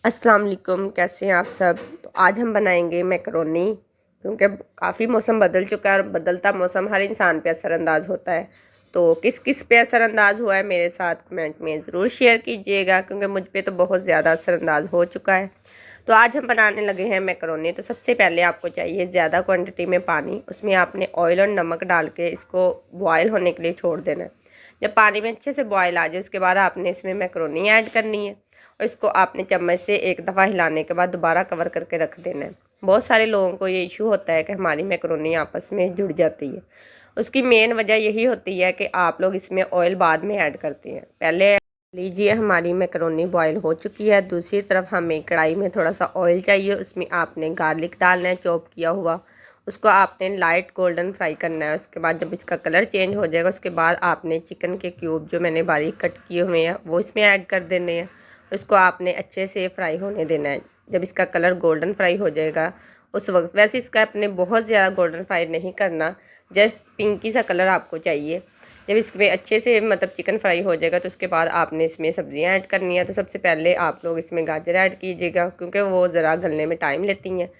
अस्सलाम वालेकुम, कैसे हैं आप सब। तो आज हम बनाएंगे मैकरोनी, क्योंकि काफ़ी मौसम बदल चुका है और बदलता मौसम हर इंसान पे असरअंदाज होता है। तो किस किस पे असरअंदाज हुआ है मेरे साथ कमेंट में ज़रूर शेयर कीजिएगा, क्योंकि मुझ पे तो बहुत ज़्यादा असरअंदाज हो चुका है। तो आज हम बनाने लगे हैं मैकरोनी। तो सबसे पहले आपको चाहिए ज़्यादा क्वान्टिटी में पानी। उसमें आपने ऑयल और नमक डाल के इसको बॉयल होने के लिए छोड़ देना है। जब पानी में अच्छे से बॉयल आ जाए उसके बाद आपने इसमें मैकरोनी ऐड करनी है और इसको आपने चम्मच से एक दफ़ा हिलाने के बाद दोबारा कवर करके रख देना है। बहुत सारे लोगों को ये इशू होता है कि हमारी मैकरोनी आपस में जुड़ जाती है। उसकी मेन वजह यही होती है कि आप लोग इसमें ऑयल बाद में ऐड करते हैं। पहले लीजिए, हमारी मैकरोनी बॉयल हो चुकी है। दूसरी तरफ हमें कढ़ाई में थोड़ा सा ऑयल चाहिए। उसमें आपने गार्लिक डालना है चॉप किया हुआ। उसको आपने लाइट गोल्डन फ्राई करना है। उसके बाद जब इसका कलर चेंज हो जाएगा उसके बाद आपने चिकन के क्यूब जो मैंने बारीक कट किए हुए हैं वो इसमें ऐड कर देने हैं। उसको आपने अच्छे से फ्राई होने देना है। जब इसका कलर गोल्डन फ्राई हो जाएगा उस वक्त, वैसे इसका अपने बहुत ज़्यादा गोल्डन फ्राई नहीं करना, जस्ट पिंकी सा कलर आपको चाहिए। जब इसमें अच्छे से मतलब चिकन फ्राई हो जाएगा तो उसके बाद आपने इसमें सब्जियां ऐड करनी है। तो सबसे पहले आप लोग इसमें गाजर ऐड कीजिएगा, क्योंकि वो ज़रा गलने में टाइम लेती हैं।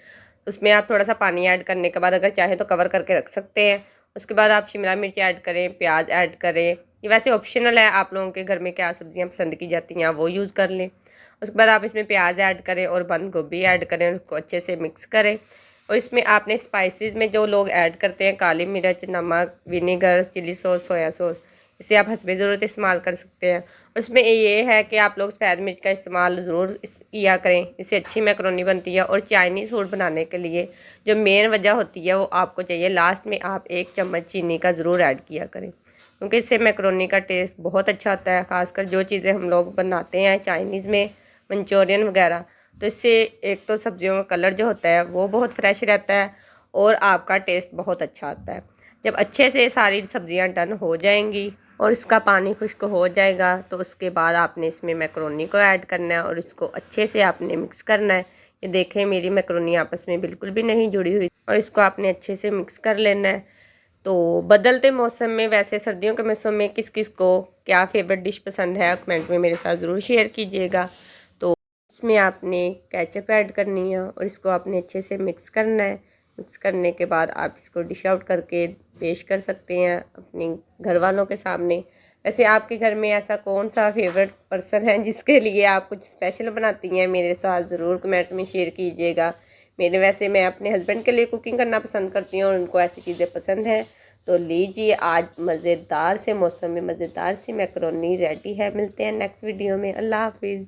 उसमें आप थोड़ा सा पानी ऐड करने के बाद अगर चाहें तो कवर करके रख सकते हैं। उसके बाद आप शिमला मिर्च ऐड करें, प्याज ऐड करें। ये वैसे ऑप्शनल है, आप लोगों के घर में क्या सब्जियां पसंद की जाती हैं वो यूज़ कर लें। उसके बाद आप इसमें प्याज ऐड करें और बंद गोभी ऐड करें, उसको अच्छे से मिक्स करें। और इसमें आपने स्पाइसेस में जो लोग ऐड करते हैं काली मिर्च, नमक, vinegar, chilli sauce, soya sauce, इसे आप हस्बे ज़रूरत इस्तेमाल कर सकते हैं। उसमें ये है कि आप लोग सफ़ेद मिर्च का इस्तेमाल ज़रूर किया करें, इससे अच्छी मैकरोनी बनती है। और चाइनीज़ फूड बनाने के लिए जो मेन वजह होती है वो आपको चाहिए, लास्ट में आप 1 चम्मच चीनी का ज़रूर ऐड किया करें, क्योंकि इससे मैकरोनी का टेस्ट बहुत अच्छा होता है। ख़ासकर जो चीज़ें हम लोग बनाते हैं चाइनीज़ में, मंचूरियन वगैरह, तो इससे एक तो सब्जियों का कलर जो होता है वो बहुत फ्रेश रहता है और आपका टेस्ट बहुत अच्छा आता है। जब अच्छे से सारी सब्जियां डन हो जाएंगी और इसका पानी खुश्क हो जाएगा तो उसके बाद आपने इसमें मैकरोनी को ऐड करना है और इसको अच्छे से आपने मिक्स करना है। ये देखें, मेरी मैकरोनी आपस में बिल्कुल भी नहीं जुड़ी हुई और इसको आपने अच्छे से मिक्स कर लेना है। तो बदलते मौसम में, वैसे सर्दियों के मौसम में किस किस को क्या फेवरेट डिश पसंद है कमेंट में मेरे साथ ज़रूर शेयर कीजिएगा। तो इसमें आपने केचप ऐड करनी है और इसको आपने अच्छे से मिक्स करना है। मिक्स करने के बाद आप इसको डिश आउट करके पेश कर सकते हैं अपने घर वालों के सामने। वैसे आपके घर में ऐसा कौन सा फेवरेट पर्सन है जिसके लिए आप कुछ स्पेशल बनाती हैं, मेरे साथ ज़रूर कमेंट में शेयर कीजिएगा। वैसे मैं अपने हस्बैंड के लिए कुकिंग करना पसंद करती हूँ और उनको ऐसी चीज़ें पसंद हैं। तो लीजिए, आज मज़ेदार से मौसम में मज़ेदार सी मैकरोनी रेडी है। मिलते हैं नेक्स्ट वीडियो में। अल्लाह हाफिज़।